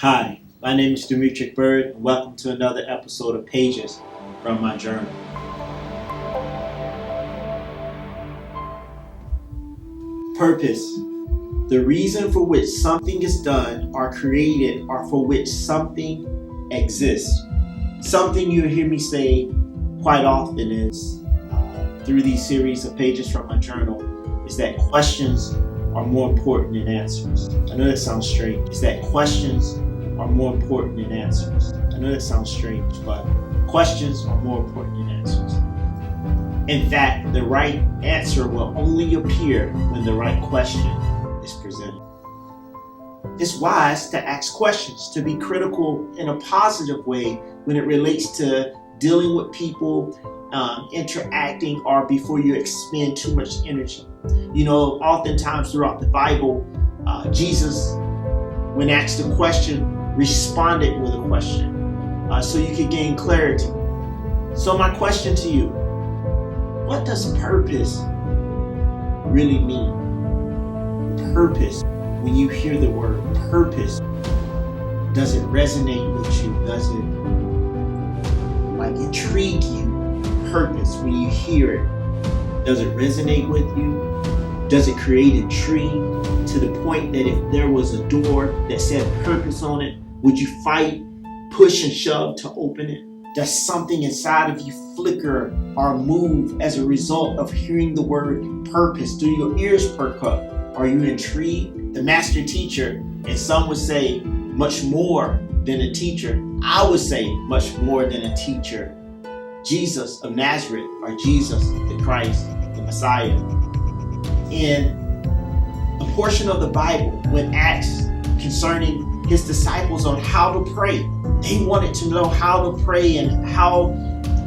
Hi, my name is Demetric Bird, and welcome to another episode of Pages from my journal. Purpose. The reason for which something is done or created or for which something exists. Something you hear me say quite often is, through these series of pages from my journal, is that questions are more important than answers. I know that sounds strange. Is that questions are more important than answers. I know that sounds strange, but questions are more important than answers. In fact, the right answer will only appear when the right question is presented. It's wise to ask questions, to be critical in a positive way when it relates to dealing with people, interacting, or before you expend too much energy. You know, oftentimes throughout the Bible, Jesus, when asked a question, responded with a question so you could gain clarity. So my question to you, what does purpose really mean? Purpose, when you hear the word purpose, does it resonate with you? Does it intrigue you? Purpose, when you hear it, does it resonate with you? Does it create intrigue to the point that if there was a door that said purpose on it, would you fight, push, and shove to open it? Does something inside of you flicker or move as a result of hearing the word purpose? Do your ears perk up? Are you intrigued? The master teacher, and some would say much more than a teacher. I would say much more than a teacher. Jesus of Nazareth, or Jesus the Christ, the Messiah. In a portion of the Bible, when asked concerning his disciples on how to pray, they wanted to know how to pray and how,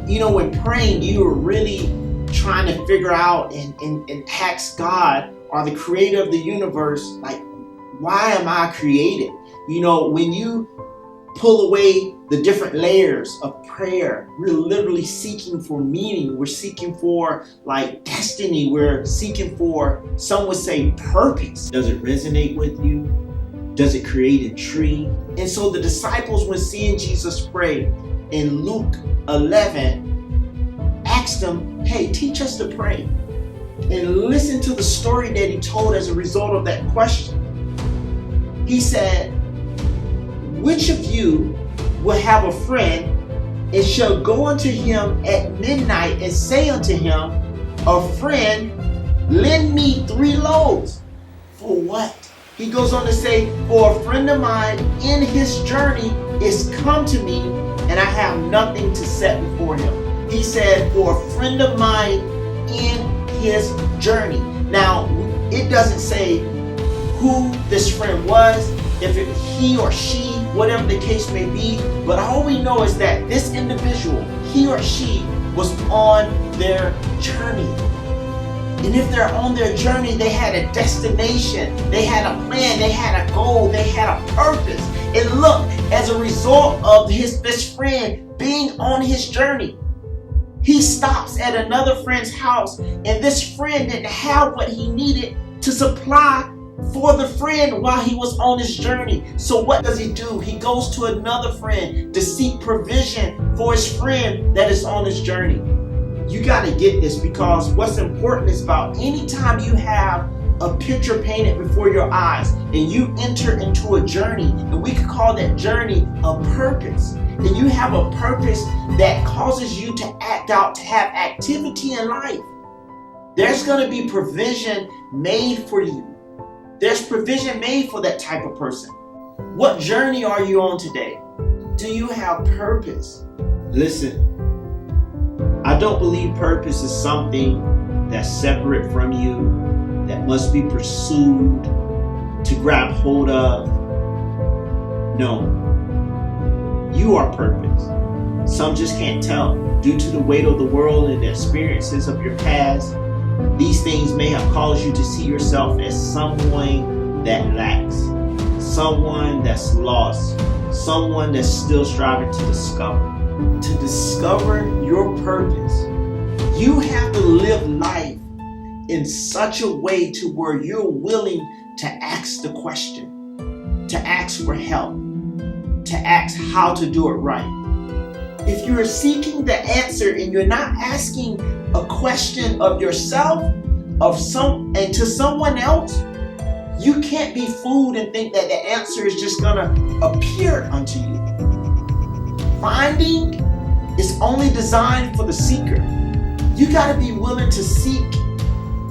when praying, you were really trying to figure out and ask God, or the creator of the universe, why am I created? When you pull away the different layers of prayer, we're literally seeking for meaning. We're seeking for destiny. We're seeking for, some would say, purpose. Does it resonate with you? Does it create intrigue? And so the disciples, when seeing Jesus pray in Luke 11, asked him, hey, teach us to pray. And listen to the story that he told as a result of that question. He said, which of you will have a friend and shall go unto him at midnight and say unto him, a friend, lend me 3 loaves. For what? He goes on to say, for a friend of mine in his journey is come to me and I have nothing to set before him. He said, for a friend of mine in his journey. Now, it doesn't say who this friend was, if it he or she, whatever the case may be, but all we know is that this individual, he or she, was on their journey. And if they're on their journey, they had a destination, they had a plan, they had a goal, they had a purpose. And look, as a result of his best friend being on his journey, he stops at another friend's house, and this friend didn't have what he needed to supply for the friend while he was on his journey. So what does he do? He goes to another friend to seek provision for his friend that is on his journey. You got to get this, because what's important is about anytime you have a picture painted before your eyes and you enter into a journey, and we could call that journey a purpose, and you have a purpose that causes you to act out, to have activity in life, there's going to be provision made for you. There's provision made for that type of person. What journey are you on today? Do you have purpose? Listen, I don't believe purpose is something that's separate from you, that must be pursued, to grab hold of. No, you are purpose. Some just can't tell. Due to the weight of the world and the experiences of your past, these things may have caused you to see yourself as someone that lacks, someone that's lost, someone that's still striving to discover. To discover your purpose, you have to live life in such a way to where you're willing to ask the question, to ask for help, to ask how to do it right. If you're seeking the answer and you're not asking a question of yourself, and to someone else, you can't be fooled and think that the answer is just gonna appear unto you. Finding is only designed for the seeker. You gotta be willing to seek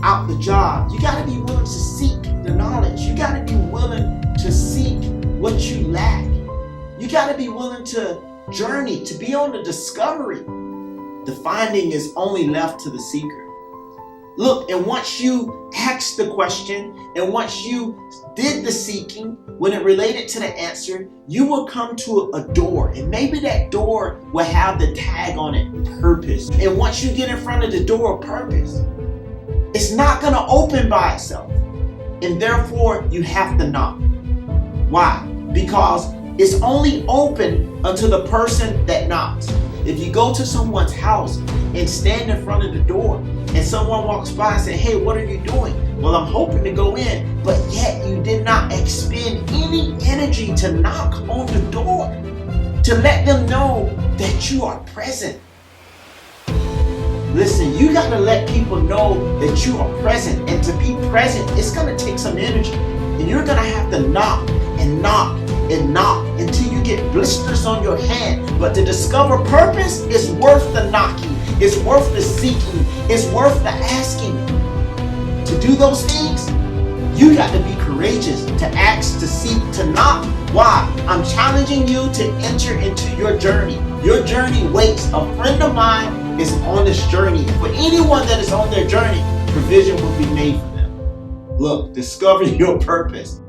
out the job. You gotta be willing to seek the knowledge. You gotta be willing to seek what you lack. You gotta be willing to journey, to be on the discovery. The finding is only left to the seeker. Look, and once you asked the question, and once you did the seeking, when it related to the answer, you will come to a door. And maybe that door will have the tag on it, purpose. And once you get in front of the door of purpose, it's not going to open by itself. And therefore, you have to knock. Why? Because it's only open unto the person that knocks. If you go to someone's house and stand in front of the door and someone walks by and say, hey, what are you doing? Well, I'm hoping to go in, but yet you did not expend any energy to knock on the door to let them know that you are present. Listen, you got to let people know that you are present, and to be present, it's going to take some energy, and you're going to have to knock and knock and knock until you get blisters on your hand. But to discover purpose is worth the knocking, it's worth the seeking, it's worth the asking. To do those things, you got to be courageous, to ask, to seek, to knock. Why? I'm challenging you to enter into your journey. Your journey waits. A friend of mine is on this journey. For anyone that is on their journey, provision will be made for them. Look, discover your purpose.